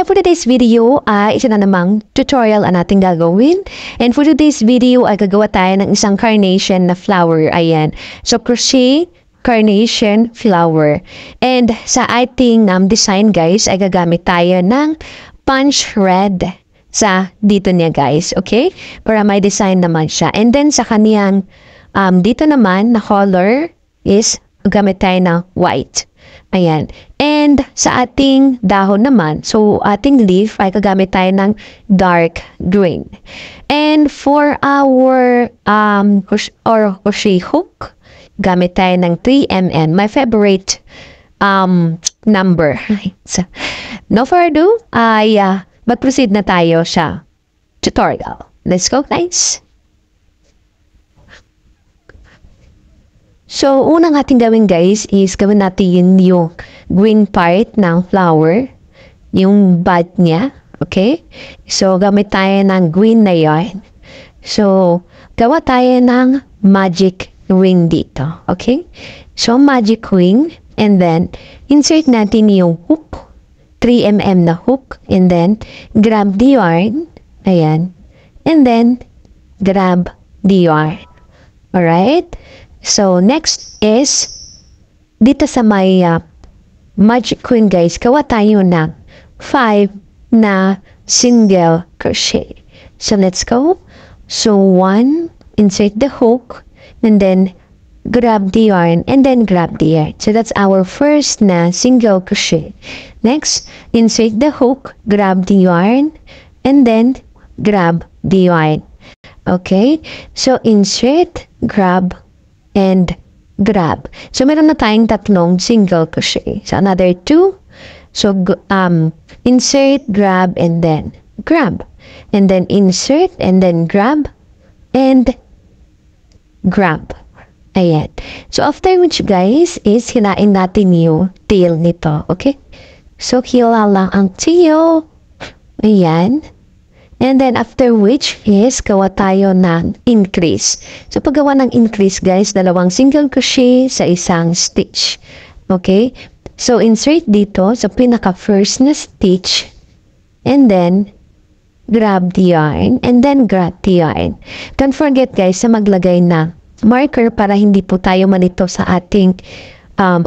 For today's video, isa na namang tutorial ang ating gagawin. And for today's video, ay gagawa tayo ng isang carnation na flower. Ayan. So, crochet carnation flower. And sa ating design, guys, ay gagamit tayo ng punch red sa dito niya, guys. Okay? Para may design naman siya. And then, sa kaniyang dito naman na color is gamit tayo ng white. Ayan. And sa ating dahon naman, so ating leaf ay kagamit tayo ng dark green. And for our crochet hook, gamit tayo ng 3mm. My favorite number. So, no further ado, ay mag-proceed na tayo sa tutorial. Let's go, guys! So, unang ating gawin, guys, is gawin natin yung green part ng flower, yung bud niya, okay? So, gamit tayo ng green na yarn. So, gawa tayo ng magic ring dito, okay? So, magic ring, and then, insert natin yung hook, 3mm na hook, and then, grab the yarn, ayan, and then, grab the yarn, alright? So, next is, dito sa may magic queen, guys, gawa tayo ng 5 na single crochet. So, let's go. So, 1, insert the hook, and then grab the yarn, and then grab the yarn. So, that's our first na single crochet. Next, insert the hook, grab the yarn, and then grab the yarn. Okay? So, insert, grab, and grab. So, meron na tayong tatlong single crochet. So, another 2. So, insert, grab, and then grab. And then insert, and then grab, and grab. Ayan. So, after which, guys, is hilain natin yung tail nito. Okay? So, hila lang ang tail. Ayan. And then, after which is, gawa tayo ng increase. So, paggawa ng increase, guys, dalawang single crochet sa isang stitch. Okay? So, insert dito sa pinaka-first na stitch. And then, grab the yarn. And then, grab the yarn. Don't forget, guys, sa maglagay na marker para hindi po tayo malito sa ating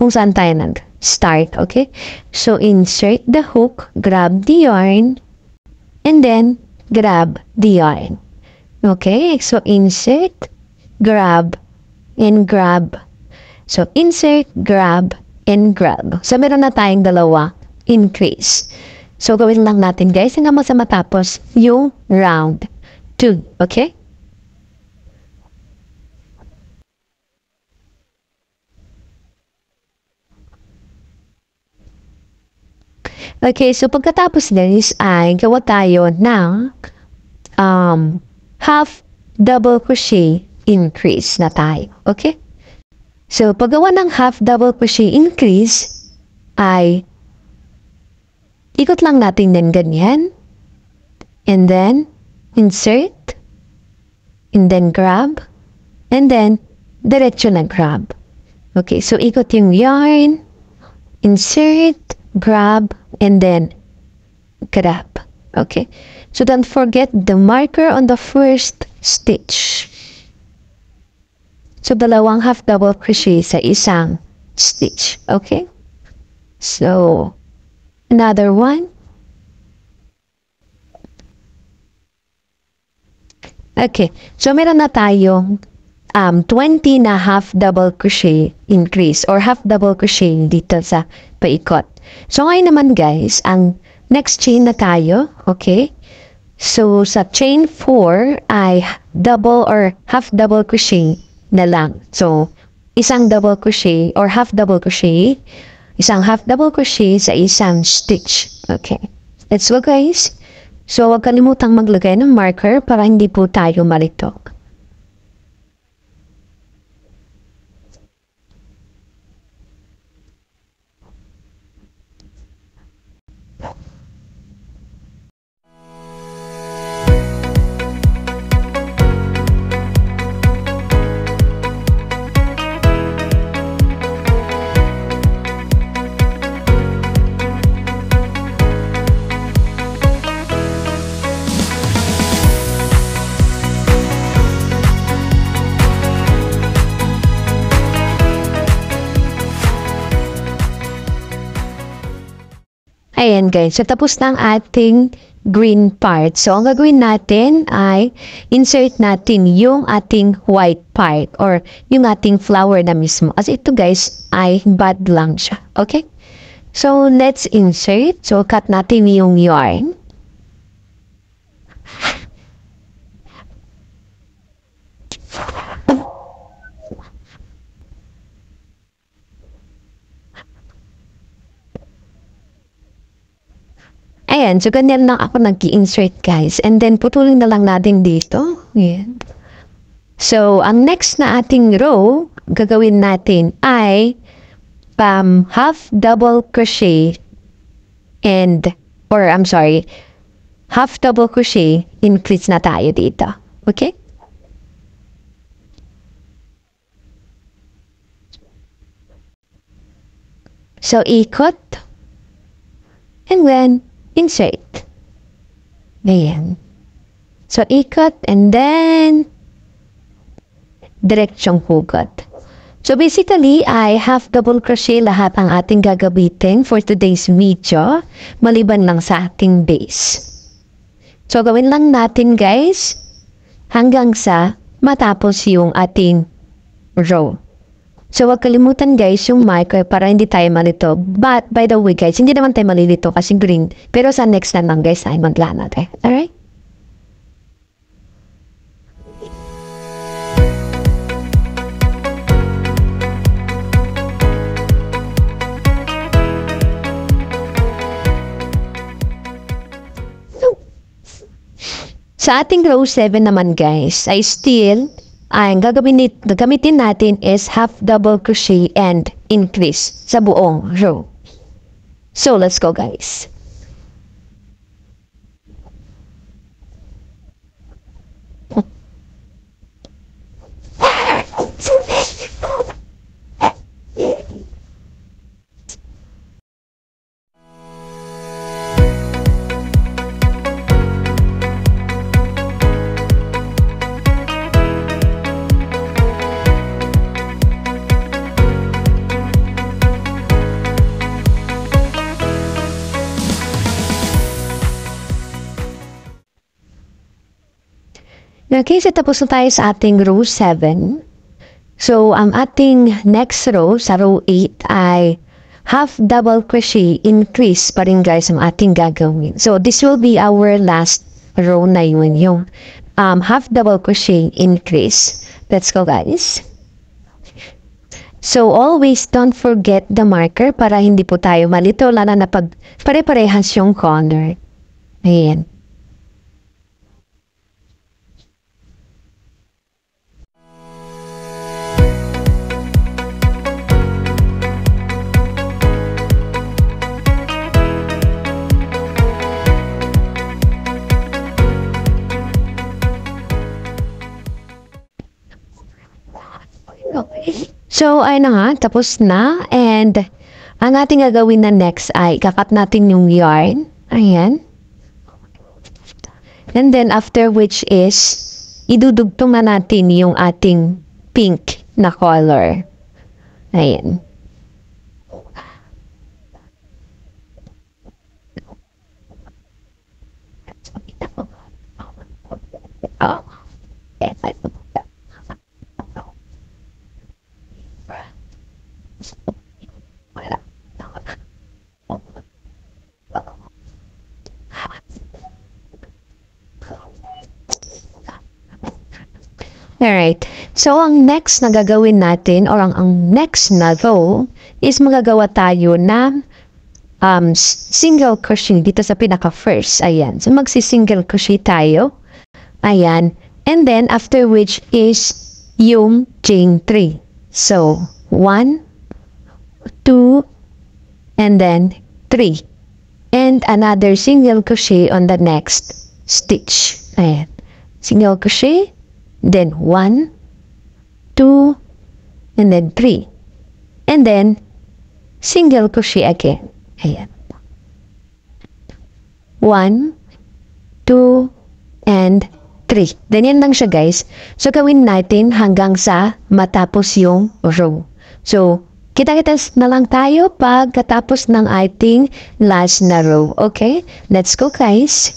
kung saan tayo nag-start. Okay? So, insert the hook, grab the yarn, and then, grab the yarn. Okay, so insert, grab, and grab. So, insert, grab, and grab. So, meron na tayong dalawa, increase. So, gawin lang natin, guys, hanggang sa matapos yung round 2. Okay? Okay, so pagkatapos, guys, ay gawa tayo ng half double crochet increase na tayo. Okay? So, paggawa ng half double crochet increase ay ikot lang natin din ganyan. And then, insert. And then, grab. And then, diretso na grab. Okay, so ikot yung yarn. Insert, grab, and then grab. Okay? So, don't forget the marker on the first stitch. So, dalawang half double crochet sa isang stitch. Okay? So, another one. Okay. So, meron na tayong 20 na half double crochet increase or half double crochet dito sa paikot. So, ngayon naman, guys, ang next chain na tayo, okay? So, sa chain 4 ay double or half double crochet na lang. So, isang double crochet or half double crochet, isang half double crochet sa isang stitch. Okay. Let's go, guys. So, huwag kalimutang maglagay ng marker para hindi po tayo malito. Ayan guys, so tapos na ang ating green part. So ang gagawin natin ay insert natin yung ating white part or yung ating flower na mismo. As ito guys ay bud lang siya. Okay? So let's insert. So cut natin yung yarn. Ayan, so ganyan lang ako nag-i-insert guys. And then putulin na lang natin dito. Ayan. So, ang next na ating row, gagawin natin ay half double crochet half double crochet increase na tayo dito. Okay? So, ikot. And then, insert. Ayan. So, ikot and then direksyong hugot. So, basically, ay half double crochet lahat ang ating gagamitin for today's video, maliban lang sa ating base. So, gawin lang natin guys hanggang sa matapos yung ating row. So, wag kalimutan guys yung marker para hindi tayo malito. But, by the way guys, hindi naman tayo malilito kasi green. Pero sa next na lang guys ay maglana tayo. Alright? Sa ating row 7 naman guys, ay still, ang gagamitin natin is half double crochet and increase sa buong row. So, let's go guys. Okay, so tapos na tayo sa ating row 7. So, ang ating next row, sa row 8, ay half double crochet increase pa rin guys ang ating gagawin. So, this will be our last row na yun, yung half double crochet increase. Let's go guys. So, always don't forget the marker para hindi po tayo malito, lalo na pag pare-parehas yung color. Ayan. So, ay na nga, tapos na. And, ang ating gagawin na next ay, kakat natin yung yarn. Ayan. And then, after which is, idudugtong na natin yung ating pink na color. Ayan. Oh. Alright. So, ang next na gagawin natin or ang next na row is magagawa tayo ng single crochet dito sa pinaka-first. Ayan. So, magsi-single crochet tayo. Ayan. And then, after which is yung chain 3. So, 1, 2, and then 3. And another single crochet on the next stitch. Ayan. Single crochet. Then 1, 2, and then 3. And then, single crochet again. Ayan. 1, 2, and 3. Ganyan lang siya guys. So, gawin natin hanggang sa matapos yung row. So, Kita-kita na lang tayo pagkatapos ng ating last na row. Okay? Let's go, guys.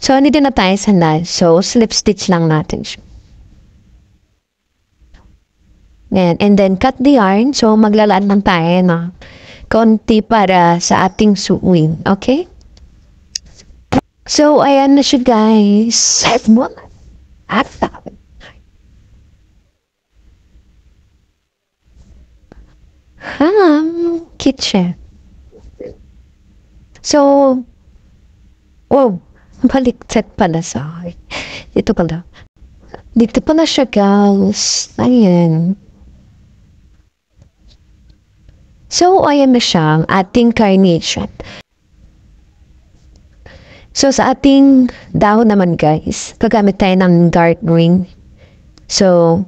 So, nandito na tayo sa last. So, slip stitch lang natin siya. And then, cut the yarn. So, maglalaan lang tayo na konti para sa ating sewing. Okay? So, ayan na siya, guys. Kitchen. So, wow. Baliktad pala sa akin. Ito pala. Dito pala siya, guys. Ayan. So, ayan na siya, ating carnation. So, sa ating dahon naman, guys, gagamit tayo ng dark green. So,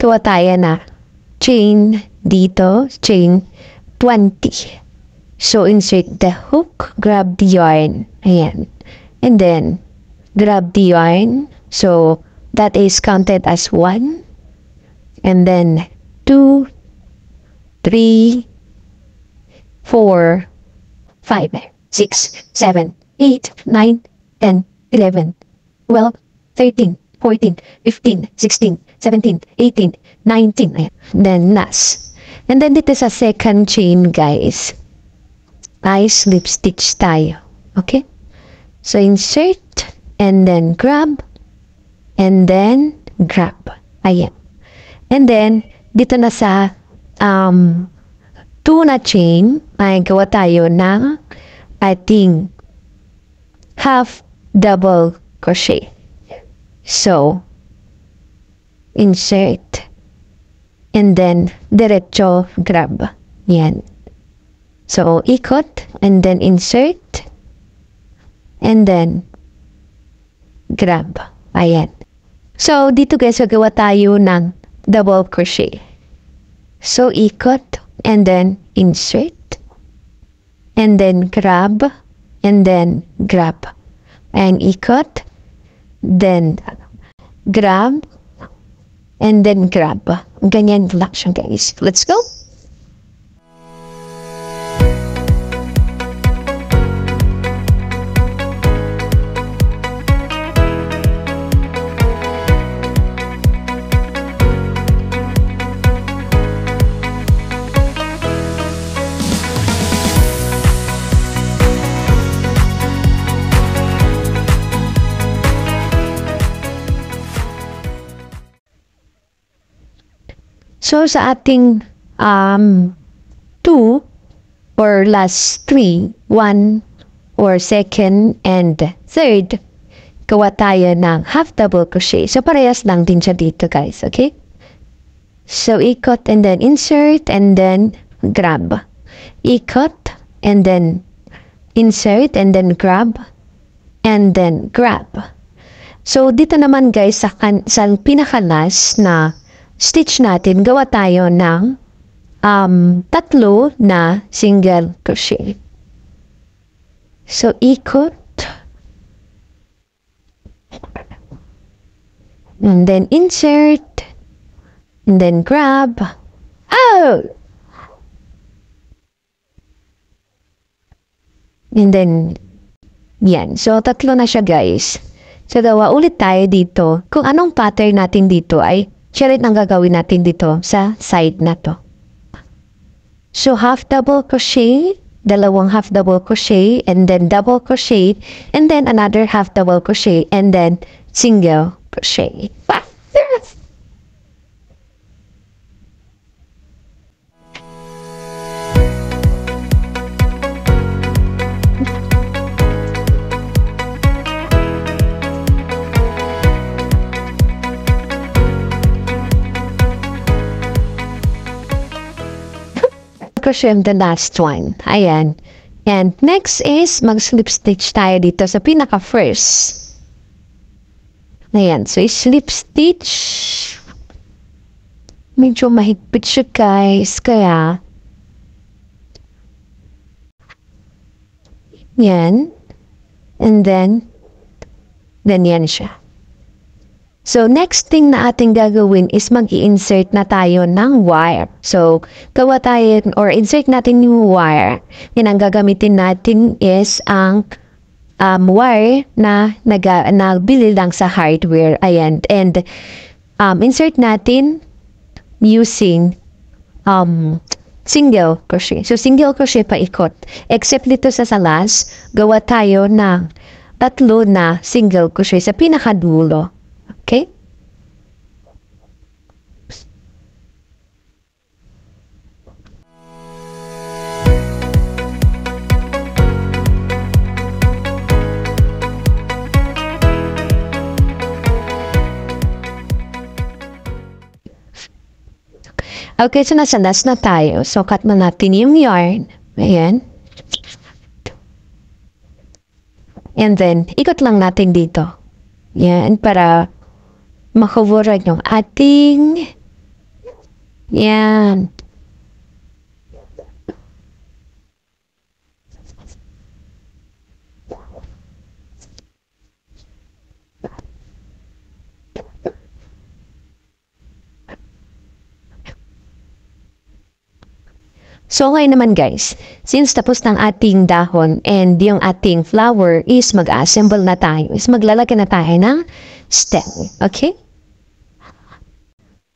tuwa tayo na chain dito, chain 20. So, insert the hook, grab the yarn. Ayan. And then, grab the yarn. So, that is counted as 1. And then, 2, 3, 4, 5, 6, 7, 8, 9, 10, 11, 12, 13, 14, 15, 16, 17, 18, 19. Ayan. Then, last. And then, dito sa second chain, guys, ay slip stitch tayo. Okay? So, insert, and then grab, and then grab. Ayan. And then, dito na sa 2 na chain, ay gawa tayo ng ating half double crochet. So, insert, and then diretso grab. Yan. So, ikot, and then insert, and then grab. Ayan. So, dito guys, gagawa tayo ng double crochet. So, ikot, and then insert, and then grab, and then grab. And ikot, then grab, and then grab. Ganyan lang siya, guys. Let's go! So, sa ating 2 or last 3, 1 or second and third, gawa tayo ng half double crochet. So, parehas lang din siya dito, guys. Okay? So, ikot and then insert and then grab. Ikot and then insert and then grab and then grab. So, dito naman, guys, sa pinakalas na stitch natin, gawa tayo ng 3 na single crochet. So, ikot. And then insert. And then grab. Oh! And then, yan. So, 3 na siya, guys. So, gawa ulit tayo dito. Kung anong pattern natin dito ay siya rin ang gagawin natin dito sa side na to. So, half double crochet, dalawang half double crochet, and then double crochet, and then another half double crochet, and then single crochet. crochet the last one. Ayan. And next is mag-slip stitch tayo dito sa pinaka first. Ayan. So, slip stitch. Medyo mahigpit siya, guys. Kaya, yan. And then yan siya. So, next thing na ating gagawin is mag-i-insert na tayo ng wire. So, gawa tayo or insert natin yung wire. Yan ang gagamitin natin is ang wire na nabili lang sa hardware. Ayan. And insert natin using single crochet. So, single crochet paikot. Except dito sa salas, gawa tayo ng 3 na single crochet sa pinakadulo. Okay? Okay, so nasa last na tayo. So, cut na natin yung yarn. Ayan. And then, ikot lang natin dito. Yan, para makaburan yung ating yan. So, ngayon naman guys, since tapos ng ating dahon and yung ating flower is mag-assemble na tayo, is maglalagay na tayo ng stem. Okay?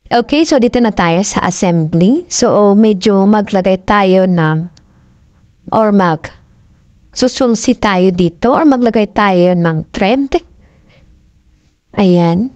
Okay, so dito na tayo sa assembly. So, medyo maglagay tayo ng or susulsi tayo dito or maglagay tayo ng thread. Ayan.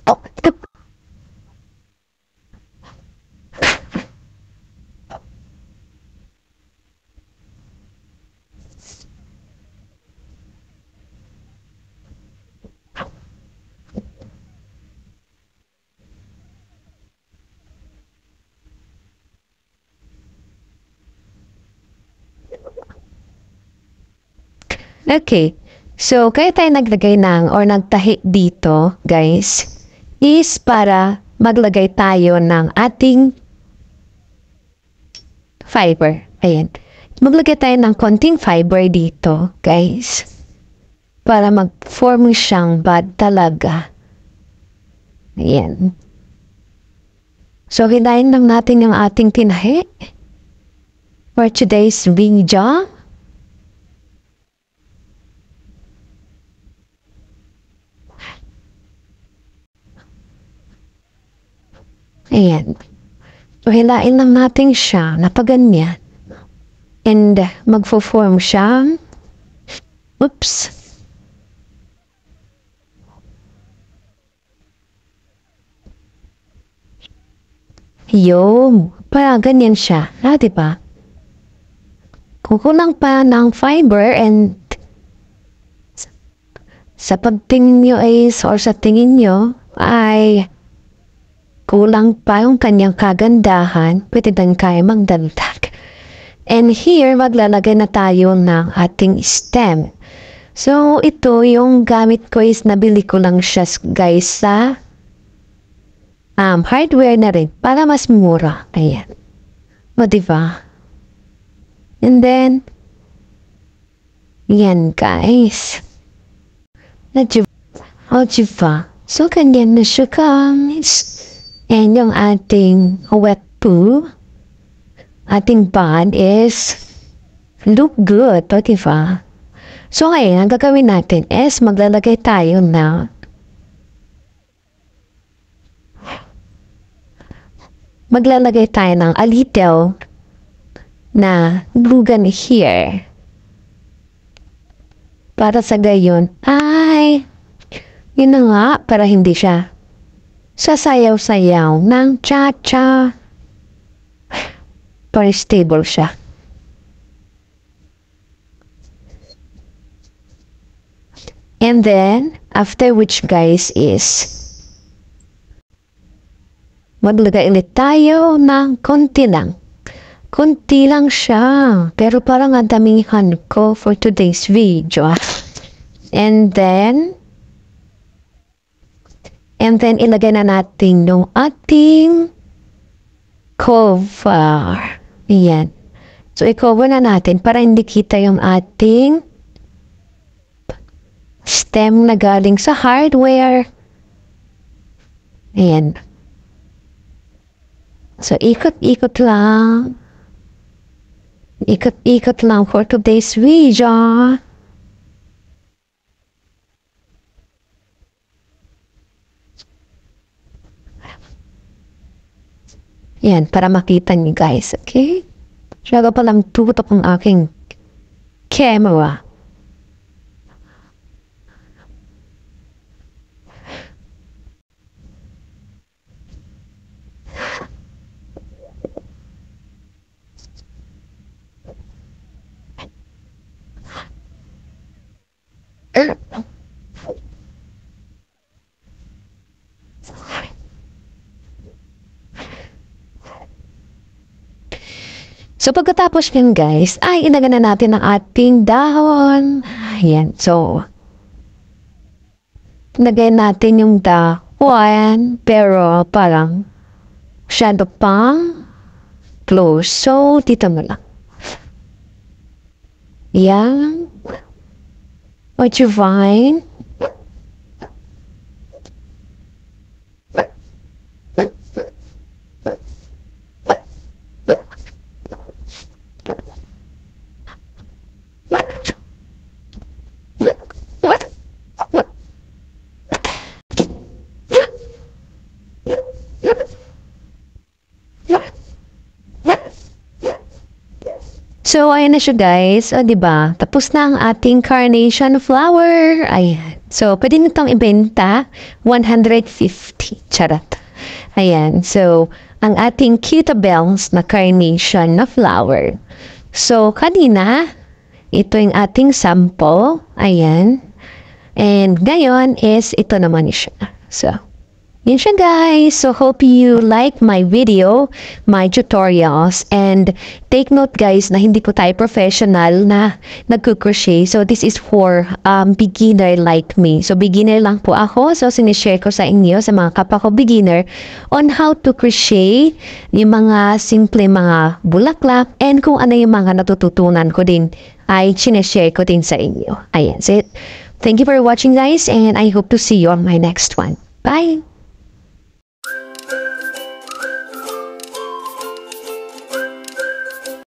Oh, okay. So, kaya tayo naglagay ng or nagtahi dito, guys, is para maglagay tayo ng ating fiber. Ayan. Maglagay tayo ng konting fiber dito, guys, para mag-form siyang bud talaga. Ayan. So, hinayin lang natin yung ating tinahi for today's video. Ayan. So, hilain lang natin siya na paganyan. And, magfo-form siya. Oops. Yo, para ganyan siya. Diba? Kukulang pa ng fiber and sa pagtingin nyo or sa tingin nyo ay kulang pa yung kanyang kagandahan, pwede din kayo magdagdag. And here, maglalagay na tayo ng ating stem. So, ito yung gamit ko is nabili ko lang siya guys sa hardware na rin para mas mura. Ayan. O, diba? And then, yan guys. O, diba? So, ganyan na siya guys. And yung ating wet poo, ating bud is look good, o diba? So ngayon, ang gagawin natin is maglalagay tayo na ng a little na glue gun here. Para sa gayon, yun na nga, para hindi siya sasayaw-sayaw ng cha-cha. Para stable siya. And then, after which guys is, maglagay ulit tayo ng konti lang. Konti lang siya. Pero parang ang damihan ko for today's video. And then, ilagay na natin yung ating cover. Ayan. So, i-cover na natin para hindi kita yung ating stem na galing sa hardware. Ayan. So, ikot-ikot lang. Ikot-ikot lang for today's video. Yan, para makita niyo guys, okay? Siyaga palang tutok ang aking camera. So, pagkatapos yan guys, ay ilagay na natin ang ating dahon. Ayan. So, ilagay natin yung dahon, pero parang shadow pang close. So, dito mo lang. Yan. What you find? So, ayan na siya guys. O, diba? Tapos na ang ating carnation flower. Ayan. So, pwede nyo itong ibenta. 150. Charot. Ayan. So, ang ating cutabels na carnation na flower. So, kanina, ito yung ating sample. Ayan. And ngayon is ito naman siya. So, yun siya guys. So, hope you like my video, my tutorials, and take note guys na hindi po tayo professional na nagkukrochet. So, this is for beginner like me. So, beginner lang po ako. So, sinishare ko sa inyo, sa mga kapwa ko beginner, on how to crochet, yung mga simple mga bulaklak, and kung ano yung mga natututunan ko din, ay sinishare ko din sa inyo. Ayan. So, thank you for watching guys, and I hope to see you on my next one. Bye!